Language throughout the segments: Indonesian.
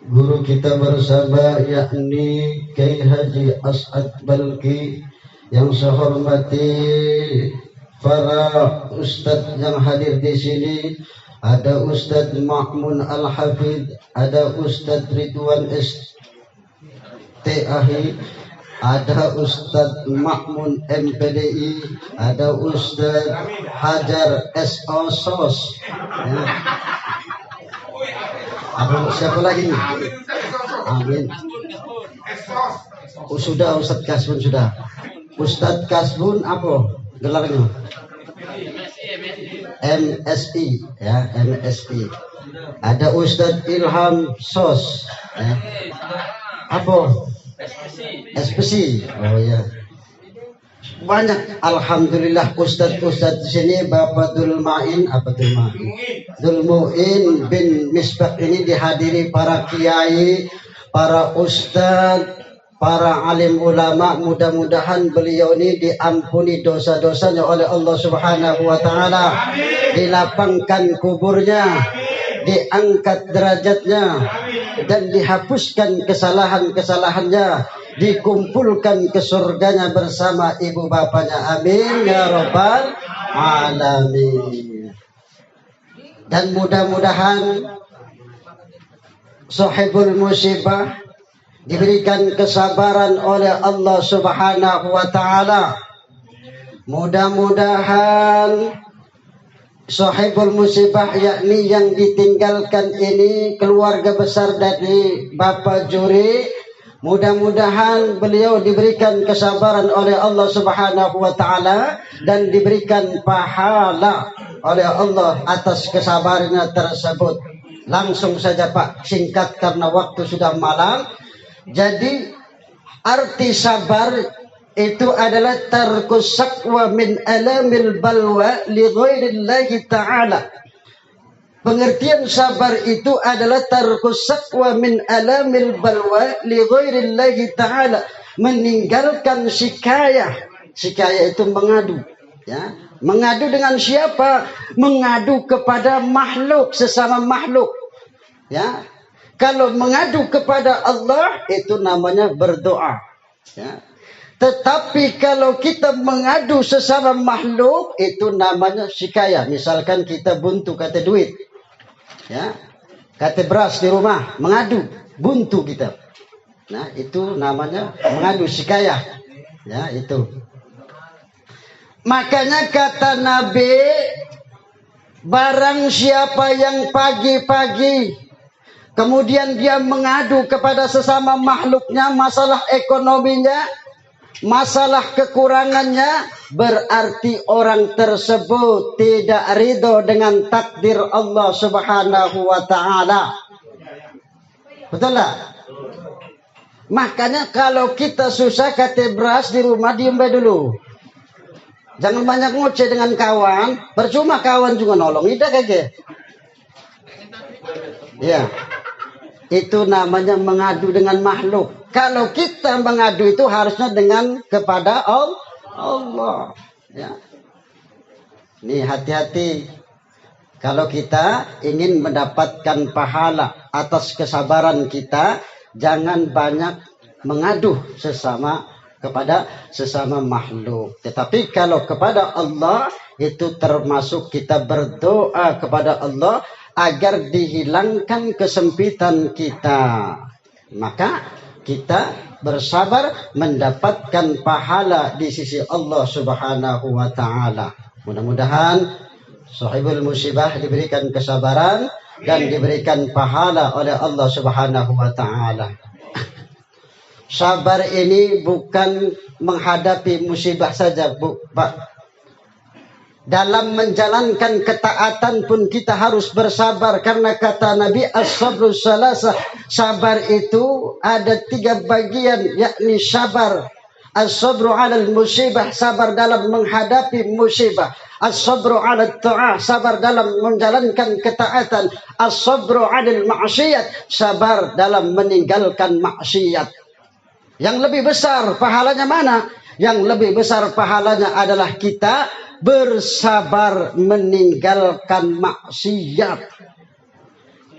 guru kita bersama yakni Kiai Haji As'ad Balki, yang saya hormati para ustadz yang hadir di sini. Ada Ustadz Ma'mun Al-Hafidh, ada Ustadz Ridwan STAHI, ada Ustadz Ma'mun MPDI, ada Ustadz Hajar SO SOS. Ya. Siapa lagi nih? Amin. Sudah Ustadz Kasbun sudah. Ustadz Kasbun apa gelarnya? MSI ya, MSI. Ada Ustadz Ilham SOS ya. Apa? SPC. Oh ya. Banyak alhamdulillah Ustadz di sini. Bapak Dulmuin bin Misbah ini dihadiri para kiai, para ustadz, para alim ulama. Mudah-mudahan beliau ini diampuni dosa-dosanya oleh Allah Subhanahu wa taala, dilapangkan kuburnya, diangkat derajatnya, dan dihapuskan kesalahan-kesalahannya, dikumpulkan ke surganya bersama ibu bapaknya. Amin ya rabbal alamin. Dan mudah-mudahan sahibul musibah diberikan kesabaran oleh Allah Subhanahu wa taala. Mudah-mudahan sahibul musibah yakni yang ditinggalkan ini keluarga besar dari Bapak Juri, mudah-mudahan beliau diberikan kesabaran oleh Allah Subhanahu wa taala dan diberikan pahala oleh Allah atas kesabarannya tersebut. Langsung saja Pak, singkat karena waktu sudah malam. Jadi arti sabar itu adalah tarkus sakwa min alamil balwa li ghairillahi ta'ala. Pengertian sabar itu adalah tarkus sakwa min alamil balwa li ghairillahi ta'ala. Meninggalkan sikayah. Sikayah itu mengadu. Ya. Mengadu dengan siapa? Mengadu kepada makhluk, sesama makhluk. Ya. Kalau mengadu kepada Allah itu namanya berdoa. Ya. Tetapi kalau kita mengadu sesama makhluk itu namanya sikayah. Misalkan kita buntu kata duit. Ya. Kata beras di rumah, mengadu, buntu kita. Nah, itu namanya mengadu sikayah. Ya, itu. Makanya kata Nabi, barang siapa yang pagi-pagi kemudian dia mengadu kepada sesama makhluknya masalah ekonominya, masalah kekurangannya, berarti orang tersebut tidak ridho dengan takdir Allah Subhanahu wa taala. Betul tak? Makanya kalau kita susah kate beras di rumah, diem dulu. Jangan banyak ngoceh dengan kawan, percuma kawan juga nolong. Tidak kayak. Ya. Itu namanya mengadu dengan makhluk. Kalau kita mengadu itu harusnya dengan kepada Allah. Ya. Nih hati-hati. Kalau kita ingin mendapatkan pahala atas kesabaran kita, jangan banyak mengadu kepada sesama makhluk. Tetapi kalau kepada Allah itu termasuk kita berdoa kepada Allah agar dihilangkan kesempitan kita. Maka kita bersabar mendapatkan pahala di sisi Allah Subhanahu wa taala. Mudah-mudahan sahibul musibah diberikan kesabaran dan diberikan pahala oleh Allah Subhanahu wa taala. Sabar ini bukan menghadapi musibah saja, Pak. Dalam menjalankan ketaatan pun kita harus bersabar. Karena kata Nabi, as-sabru salasah. Sabar itu ada 3 bagian, yakni sabar. As-sabru alal musibah, sabar dalam menghadapi musibah. As-sabru alal ta'ah, sabar dalam menjalankan ketaatan. As-sabru alal ma'siyat, sabar dalam meninggalkan maksiat. Yang lebih besar pahalanya mana? Yang lebih besar pahalanya adalah kita bersabar meninggalkan maksiat.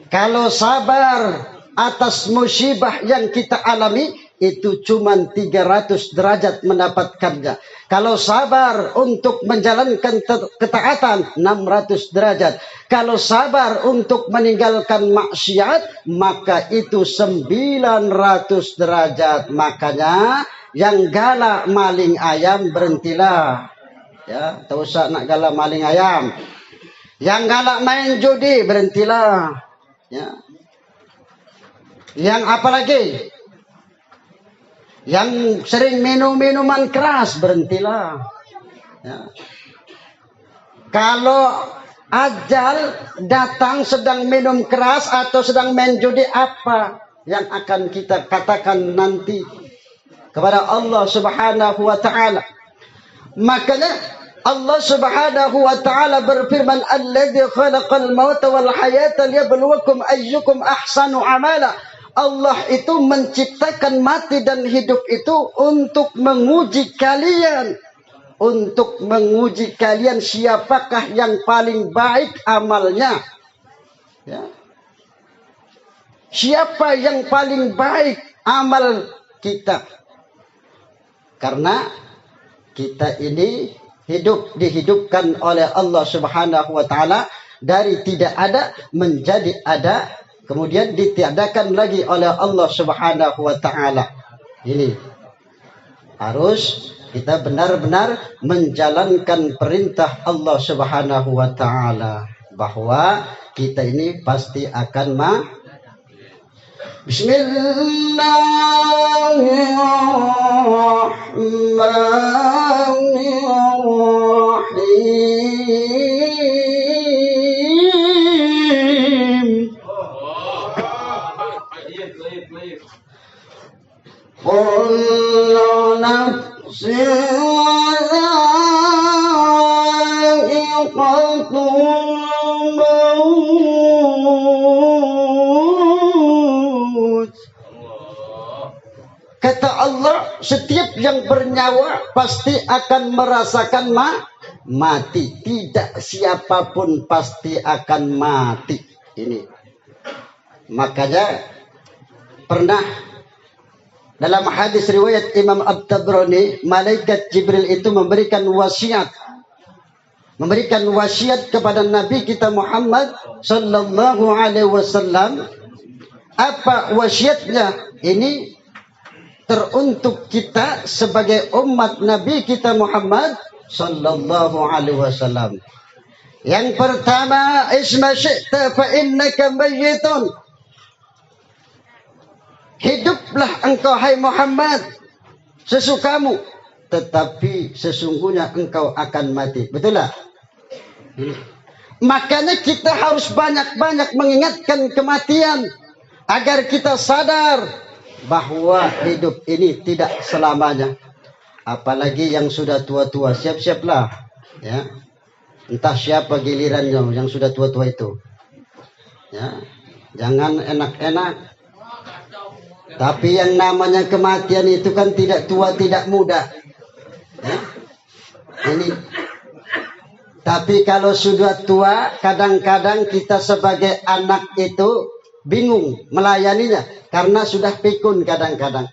Kalau sabar atas musibah yang kita alami, itu cuma 300 derajat mendapatkannya. Kalau sabar untuk menjalankan ketaatan, 600 derajat. Kalau sabar untuk meninggalkan maksiat, maka itu 900 derajat. Makanya yang galak maling ayam berhentilah. Ya, tak usah nak galak maling ayam. Yang galak main judi berhentilah. Ya. Yang apa lagi? Yang sering minum minuman keras berhentilah. Ya. Kalau ajal datang sedang minum keras atau sedang main judi, apa yang akan kita katakan nanti kepada Allah Subhanahu wa taala? Makanya Allah Subhanahu wa taala berfirman, "Alladzi khalaqal mauta wal hayata liyabluwakum ayyukum ahsanu amala." Allah itu menciptakan mati dan hidup itu untuk menguji kalian. Untuk menguji kalian siapakah yang paling baik amalnya. Ya. Siapa yang paling baik amal kita. Karena kita ini dihidupkan oleh Allah Subhanahu wa taala dari tidak ada menjadi ada, kemudian ditiadakan lagi oleh Allah Subhanahu wa taala. Ini harus kita benar-benar menjalankan perintah Allah Subhanahu wa taala bahwa kita ini pasti akan Bismillahirrahmanirrahim. Kullu nafsin dha'iqatul maut. Kata Allah, setiap yang bernyawa pasti akan merasakan mati. Tidak siapapun pasti akan mati. Ini. Makanya pernah dalam hadis riwayat Imam At-Tabrani, malaikat Jibril itu memberikan wasiat kepada Nabi kita Muhammad sallallahu alaihi wasallam. Apa wasiatnya? Ini teruntuk kita sebagai umat Nabi kita Muhammad sallallahu alaihi wasallam. Yang pertama, isma syi'ta fa innaka mayyitun. Hiduplah engkau hai Muhammad sesukamu, tetapi sesungguhnya engkau akan mati. Betul tak? Makanya kita harus banyak-banyak mengingatkan kematian agar kita sadar bahwa hidup ini tidak selamanya. Apalagi yang sudah tua-tua, siap-siaplah ya. Entah siapa gilirannya yang sudah tua-tua itu. Ya. Jangan enak-enak. Tapi yang namanya kematian itu kan tidak tua, tidak muda. Ya. Ini. Tapi kalau sudah tua, kadang-kadang kita sebagai anak itu bingung melayaninya. Karena sudah pikun kadang-kadang.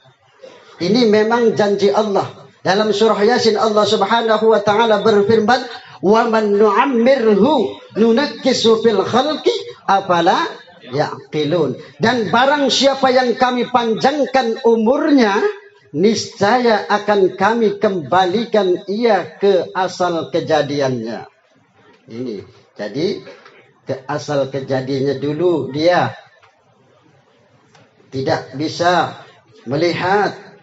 Ini memang janji Allah. Dalam surah Yasin Allah Subhanahu wa taala berfirman, "Wa man nu'ammirhu nunakkisu fil khalqi afala ya'qilun." Dan barang siapa yang kami panjangkan umurnya, niscaya akan kami kembalikan ia ke asal kejadiannya. Ini. Jadi ke asal kejadiannya dulu dia tidak bisa melihat.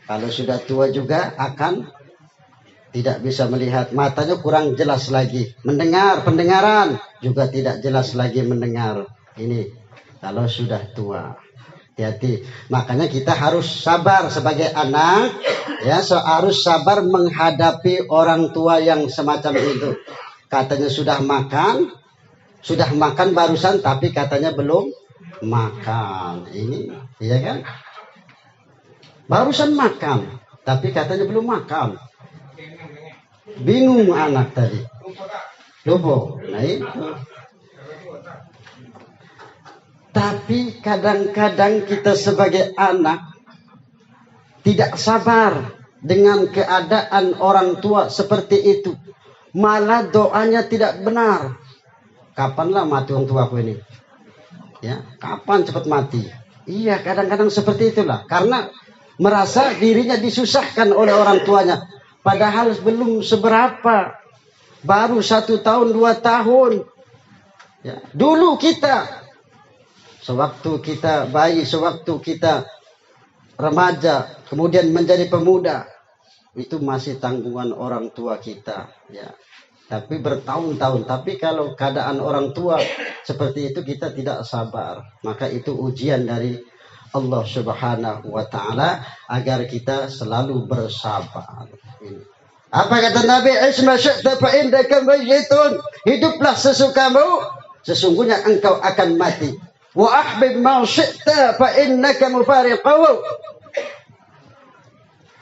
Kalau sudah tua juga akan tidak bisa melihat. Matanya kurang jelas lagi. Mendengar, pendengaran juga tidak jelas lagi mendengar. Ini kalau sudah tua. Hati-hati. Makanya kita harus sabar sebagai anak. Ya, harus sabar menghadapi orang tua yang semacam itu. Katanya sudah makan barusan, tapi katanya belum makan. Ini, iya kan? Barusan makan, tapi katanya belum makan. Bingung anak tadi. Lupa. Nah itu. Tapi kadang-kadang kita sebagai anak tidak sabar dengan keadaan orang tua seperti itu. Malah doanya tidak benar. Kapanlah mati orang tuaku ini? Ya, kapan cepat mati? Iya, kadang-kadang seperti itulah. Karena merasa dirinya disusahkan oleh orang tuanya. Padahal belum seberapa. Baru 1 tahun, 2 tahun. Ya, dulu kita, sewaktu kita bayi, sewaktu kita remaja, kemudian menjadi pemuda, itu masih tanggungan orang tua kita. Ya. Tapi bertahun-tahun. Tapi kalau keadaan orang tua seperti itu kita tidak sabar. Maka itu ujian dari Allah Subhanahu wa Ta'ala agar kita selalu bersabar. Ini. Apa kata Nabi? Isma syi'ta fa innaka mayyitun. Hiduplah sesukamu, sesungguhnya engkau akan mati. Wa ahbib ma syi'ta fa innaka mufariquhu.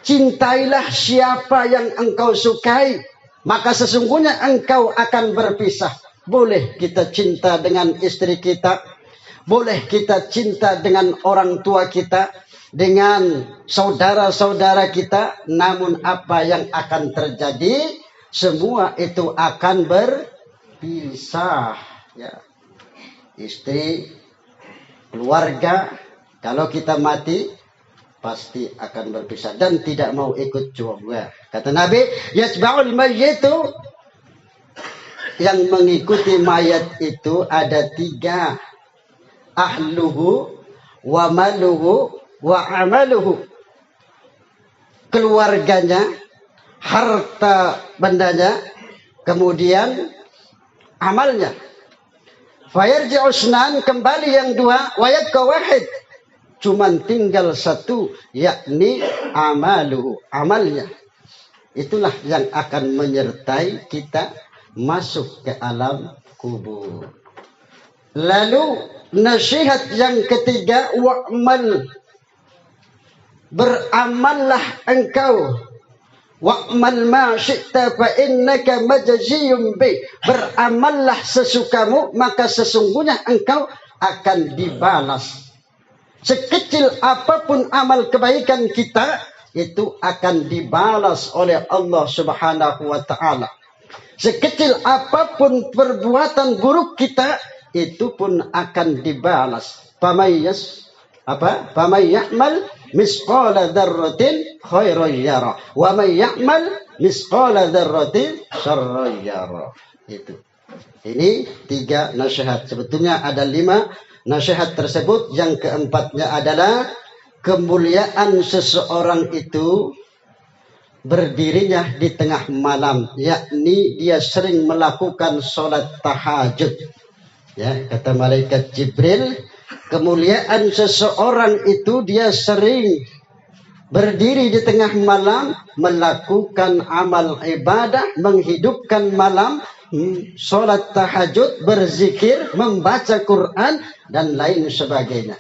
Cintailah siapa yang engkau sukai, maka sesungguhnya engkau akan berpisah. Boleh kita cinta dengan istri kita, boleh kita cinta dengan orang tua kita, dengan saudara-saudara kita, namun apa yang akan terjadi, semua itu akan berpisah. Ya. Istri, keluarga, kalau kita mati, pasti akan berpisah dan tidak mau ikut juga. Kata Nabi, yasba'ul mayyitu, yang mengikuti mayat itu ada 3. Ahluhu wa maluhu wa amaluhu. Keluarganya, harta bendanya, kemudian amalnya. Fayarji'u usnan, kembali yang 2, wa yabqa wahid. Cuman tinggal 1, yakni amaluhu, amalnya. Itulah yang akan menyertai kita masuk ke alam kubur. Lalu nasihat yang ketiga, wa'mal, beramallah engkau. Wa'mal ma syi'ta fa innaka majziyun bi. Beramallah sesukamu, maka sesungguhnya engkau akan dibalas. Sekecil apapun amal kebaikan kita, itu akan dibalas oleh Allah Subhanahu wa Ta'ala. Sekecil apapun perbuatan buruk kita, itu pun akan dibalas. Faman ya'mal misqala dzarratin khairan yara, wa man ya'mal misqala dzarratin syarran yara. Itu. Ini 3 nasihat. Sebetulnya ada 5 nasihat tersebut. Yang keempatnya adalah kemuliaan seseorang itu berdirinya di tengah malam, yakni dia sering melakukan sholat tahajud. Ya, kata malaikat Jibril, kemuliaan seseorang itu dia sering berdiri di tengah malam, melakukan amal ibadah, menghidupkan malam, sholat tahajud, berzikir, membaca Quran, dan lain sebagainya.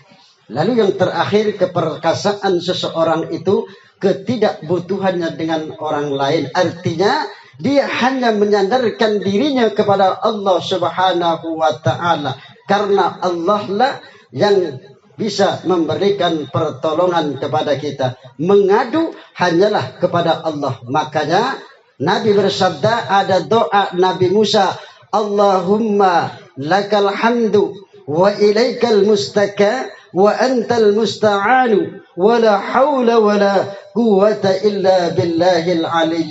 Lalu yang terakhir, keperkasaan seseorang itu, ketidakbutuhannya dengan orang lain. Artinya, dia hanya menyandarkan dirinya kepada Allah Subhanahu wa Ta'ala. Karena Allah lah yang bisa memberikan pertolongan kepada kita. Mengadu hanyalah kepada Allah. Makanya, Nabi bersabda, ada doa Nabi Musa, Allahumma lakal hamdu wa ilaikal mustaka wa antal musta'anu wa la hawla wa la quwwata illa billahil aliyyil